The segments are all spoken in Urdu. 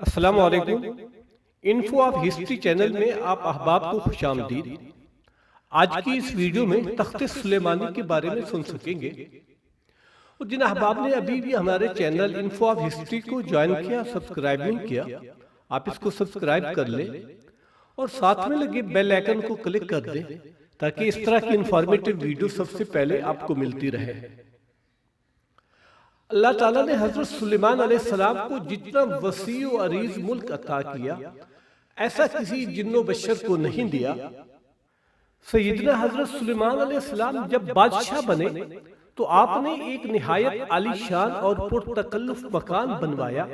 السلام علیکم۔ انفو آف ہسٹری چینل میں آپ احباب کو خوش آمدید۔ آج کی اس ویڈیو میں تخت سلیمانی کے بارے میں سن سکیں گے۔ اور جن احباب نے ابھی بھی ہمارے چینل انفو آف ہسٹری کو جوائن کیا، سبسکرائب نہیں کیا، آپ اس کو سبسکرائب کر لیں اور ساتھ میں لگے بیل آئیکن کو کلک کر دیں تاکہ اس طرح کی انفارمیٹو ویڈیو سب سے پہلے آپ کو ملتی رہے۔ اللہ تعالیٰ نے حضرت سلیمان علیہ السلام کو جتنا وسیع و عریض ملک عطا کیا، ایسا کسی جن و بشر کو نہیں دیا۔ سیدنا حضرت سلیمان علیہ السلام جب بادشاہ بنے تو آپ نے ایک نہایت عالی شان اور پرتکلف مکان بنوایا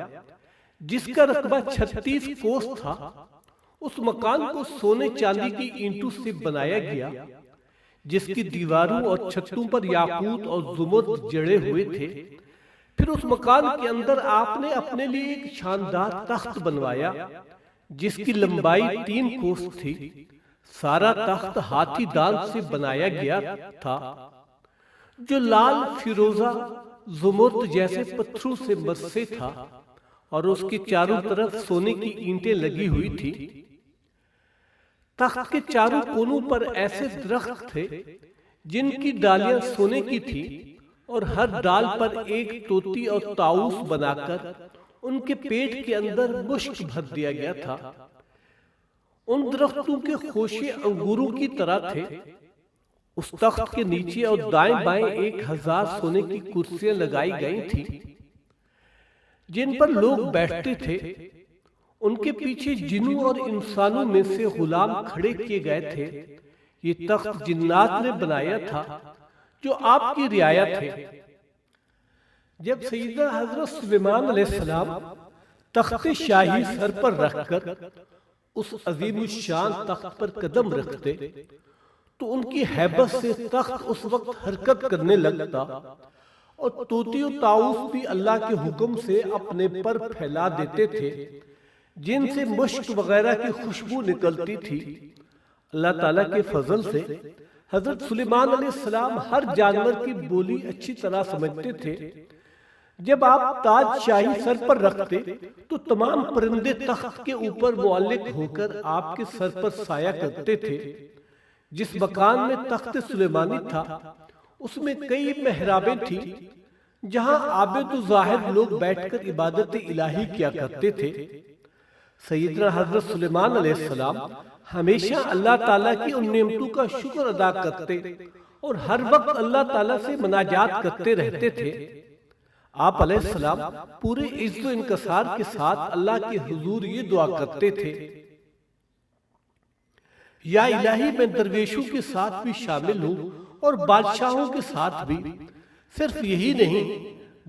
جس کا رقبہ 36 کوس تھا۔ اس مکان کو سونے چاندی کی اینٹوں سے بنایا گیا جس کی دیواروں اور چھتوں پر یاقوت اور زمرد جڑے ہوئے تھے۔ پھر اس مکان کے اندر آپ نے اپنے لیے ایک شاندار تخت بنوایا جس کی لمبائی 3 کوس تھی۔ سارا تخت ہاتھی دانت سے بنایا گیا تھا جو لال فیروزہ زمرد جیسے پتھروں سے مرصع تھا، اور اس کے چاروں طرف سونے کی اینٹیں لگی ہوئی تھی۔ تخت کے چاروں کونوں پر ایسے درخت تھے جن کی ڈالیاں سونے کی تھی، اور ہر ڈال پر ایک طوطی اور طاؤس بنا کر ان کے پیٹ کے اندر مشک بھر دیا گیا تھا۔ ان درختوں کے خوشے انگوروں کی طرح تھے۔ اس تخت کے نیچے اور دائیں بائیں 1000 سونے کی کرسیاں لگائی گئی تھیں جن پر لوگ بیٹھتے تھے۔ ان کے پیچھے جنوں اور انسانوں میں سے غلام کھڑے کیے گئے تھے۔ یہ تخت جنات نے بنایا تھا جو آپ کی رعایا تھے۔ جب سیدنا حضرت سلیمان علیہ السلام تخت شاہی سر پر رکھ کر اس عظیم الشان تخت پر قدم رکھتے تو ان کی ہیبت سے تخت اس وقت حرکت کرنے لگتا، اور طوطی و طاؤس بھی اللہ کے حکم سے اپنے پر پھیلا دیتے تھے جن سے مشک وغیرہ کی خوشبو نکلتی تھی۔ اللہ تعالیٰ کے فضل سے حضرت سلیمان علیہ السلام ہر جانور کی بولی اچھی طرح سمجھتے تھے۔ جب آپ تاج شاہی سر پر رکھتے تو تمام پرندے تخت کے اوپر معلق ہو کر آپ کے سر پر سایہ کرتے تھے۔ جس مکان میں تخت سلیمانی تھا اس میں کئی محرابیں تھیں جہاں عابد و زاہد لوگ بیٹھ کر عبادت الہی کیا کرتے تھے۔ سیدنا حضرت سلیمان علیہ السلام ہمیشہ اللہ تعالیٰ کی ان نعمتوں کا شکر ادا کرتے اور ہر وقت اللہ تعالیٰ سے مناجات کرتے رہتے تھے۔ آپ علیہ السلام پورے عزت و انکسار کے ساتھ اللہ کے حضور یہ دعا کرتے تھے، یا الہی میں درویشوں کے ساتھ بھی شامل ہوں اور بادشاہوں کے ساتھ بھی۔ صرف یہی نہیں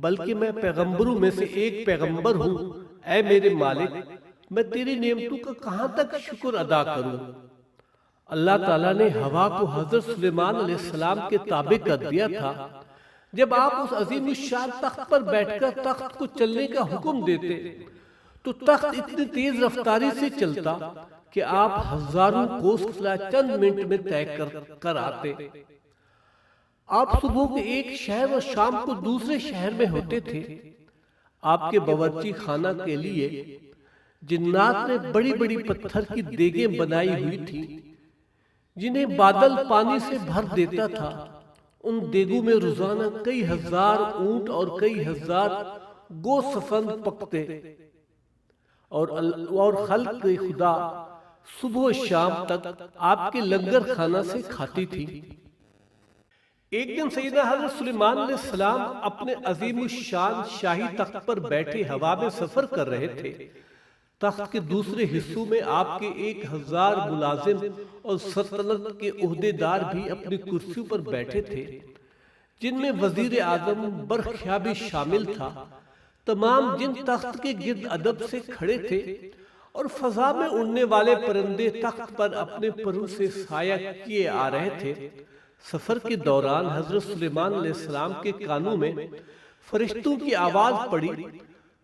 بلکہ میں پیغمبروں میں سے ایک پیغمبر ہوں۔ اے میرے مالک، میں تیری نعمتوں کا کہاں تک شکر ادا کروں۔ اللہ تعالیٰ نے ہوا کو حضرت سلیمان علیہ السلام کے تابع کر دیا تھا۔ جب آپ اس عظیم الشان تخت پر بیٹھ کر تخت کو چلنے کا حکم دیتے تو تخت اتنی تیز رفتاری سے چلتا کہ آپ ہزاروں کوس فاصلہ چند منٹ میں طے کر آتے۔ آپ صبح کے ایک شہر اور شام کو دوسرے شہر میں ہوتے تھے۔ آپ کے باورچی خانہ کے لیے جنات نے بڑی بڑی پتھر کی دیگیں بنائی ہوئی تھی جنہیں بادل پانی سے بھر دیتا تھا۔ ان دیگوں میں روزانہ کئی ہزار اونٹ اور کئی ہزار گوسفند پکتے، اور خلق خدا صبح و شام تک آپ کے لنگر خانہ سے کھاتی تھی۔ ایک دن سیدنا حضرت سلیمان علیہ السلام اپنے عظیم الشان شاہی تخت پر بیٹھے ہوا میں سفر کر رہے تھے۔ تخت کے دوسرے حصوں میں آپ کے 1000 ملازم اور سلطنت کے عہدے دار بھی اپنی کرسیوں پر بیٹھے تھے جن میں وزیر اعظم برخیا بھی شامل تھا۔ تمام جن تخت کے گرد ادب سے کھڑے تھے، اور فضا میں اڑنے والے پرندے تخت پر اپنے پروں سے سایہ کیے آ رہے تھے۔ سفر کے دوران حضرت سلیمان علیہ السلام کے کانوں میں فرشتوں کی آواز پڑی۔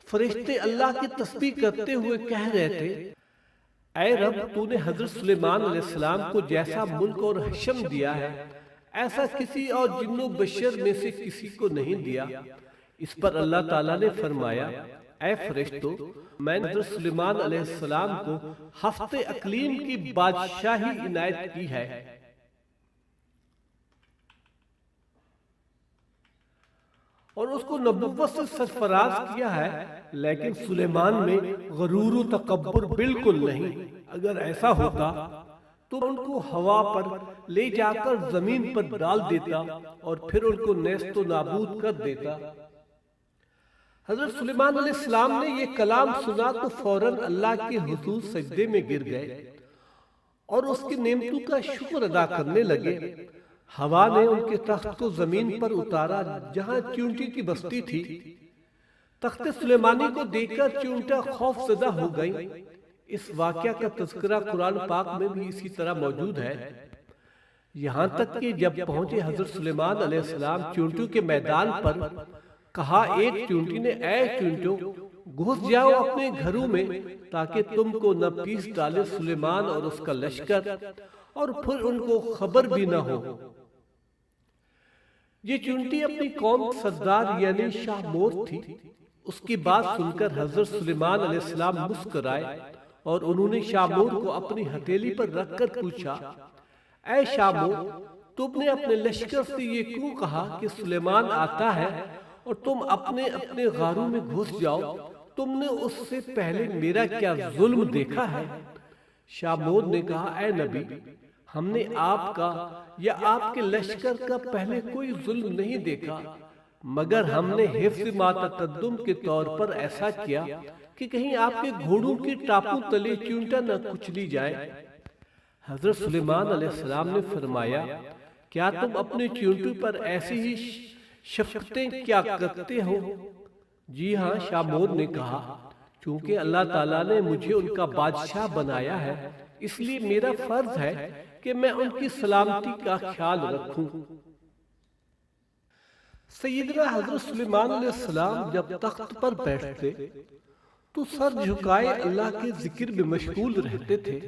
فرشتے اللہ کی تسبیح کرتے ہوئے کہہ رہے تھے، اے رب تو نے حضرت سلیمان علیہ السلام کو جیسا ملک اور حشم دیا ہے ایسا کسی اور جن و بشر میں سے کسی کو نہیں دیا۔ اس پر اللہ تعالیٰ نے فرمایا اے فرشتو میں نے حضرت سلیمان علیہ السلام کو ہفت اقلیم کی بادشاہی عنایت کی ہے۔ اور اس کو نبوت سے سرفراز کیا ہے، لیکن سلیمان میں غرور و تکبر بالکل نہیں۔ اگر ایسا ہوتا تو ان کو ہوا پر لے جا کر زمین پر ڈال دیتا اور پھر ان کو نیست و نابود کر دیتا۔ حضرت سلیمان علیہ السلام نے یہ کلام سنا تو فوراً اللہ کے حضور سجدے میں گر گئے اور اس کی نعمتوں کا شکر ادا کرنے لگے۔ ہوا نے ان کے تخت کو زمین پر اتارا جہاں چیونٹی کی بستی تھی۔ تخت سلیمانی کو دیکھ کر چیونٹا خوف زدہ ہو گئی۔ اس واقعہ کا تذکرہ قرآن پاک میں بھی اسی طرح موجود ہے، یہاں تک کہ جب پہنچے حضرت سلیمان علیہ السلام چیونٹیوں کے میدان پر، کہا ایک چیونٹی نے اے چیونٹیوں گھس جاؤ اپنے گھروں میں تاکہ تم کو نہ پیس ڈالے سلیمان اور اس کا لشکر اور پھر ان کو خبر بھی نہ ہو۔ یہ چیونٹی اپنی قوم سردار یعنی شاہ مور تھی۔ اس کی بات سن کر حضرت سلیمان علیہ السلام مسکرائے اور انہوں نے شاہ مور کو اپنی ہتھیلی پر رکھ کر پوچھا اے شاہ مور تم نے اپنے لشکر سے یہ کیوں کہا کہ سلیمان آتا ہے اور تم اپنے اپنے غاروں میں گھس جاؤ؟ تم نے اس سے پہلے میرا کیا ظلم دیکھا ہے؟ شاہ مور نے کہا اے نبی ہم نے آپ کا یا آپ کے لشکر کا پہلے کوئی ظلم نہیں دیکھا، مگر ہم نے حفظ ما تقدم کے طور پر ایسا کیا کہ کہیں آپ کے گھوڑوں کی ٹاپوں تلے چیونٹا نہ کچلی جائے۔ حضرت سلیمان علیہ السلام نے فرمایا کیا تم اپنے چیونٹوں پر ایسی ہی شفقتیں کیا کرتے ہو؟ جی ہاں، شاہ مور نے کہا چونکہ اللہ تعالیٰ نے مجھے ان کا بادشاہ بنایا ہے اس لیے میرا فرض ہے کہ میں ان کی سلامتی کا خیال رکھوں۔ سیدنا حضرت سلیمان علیہ السلام جب تخت پر بیٹھتے تو سر جھکائے اللہ کے ذکر میں مشغول رہتے تھے۔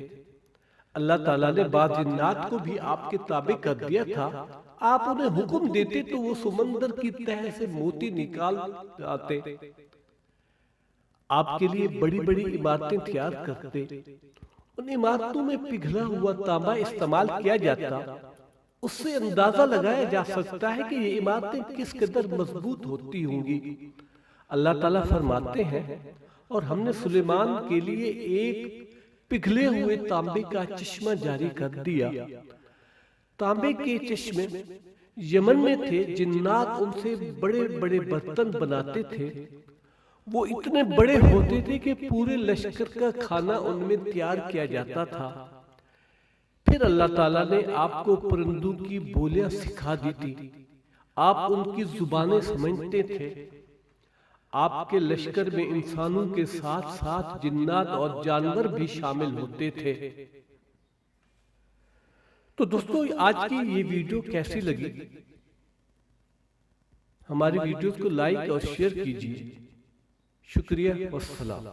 اللہ تعالیٰ نے بعض جنات کو بھی آپ کے تابع کر دیا تھا۔ آپ انہیں حکم دیتے تو وہ سمندر کی تہہ سے موتی نکال آتے، آپ کے لیے بڑی بڑی عمارتیں تیار کرتے۔ ان عمارتوں میں پگھلا ہوا تانبا استعمال کیا جاتا۔ اس سے اندازہ لگایا جا سکتا ہے کہ یہ عمارتیں کس قدر مضبوط ہوتی ہوں گی۔ اللہ تعالیٰ فرماتے ہیں اور ہم نے سلیمان کے لیے ایک پگھلے ہوئے تانبے کا چشمہ جاری کر دیا۔ تانبے کے چشمے یمن میں تھے، جنات ان سے بڑے بڑے برتن بناتے تھے۔ وہ اتنے بڑے ہوتے تھے کہ پورے لشکر کا کھانا ان میں تیار کیا جاتا تھا۔ پھر اللہ تعالیٰ نے آپ کو پرندوں کی بولیاں سکھا دی تھی، آپ ان کی زبانیں سمجھتے تھے۔ آپ کے لشکر میں انسانوں کے ساتھ ساتھ جنات اور جانور بھی شامل ہوتے تھے۔ تو دوستو آج کی یہ ویڈیو کیسی لگی؟ ہماری ویڈیوز کو لائک اور شیئر کیجیے۔ شکریہ والسلام۔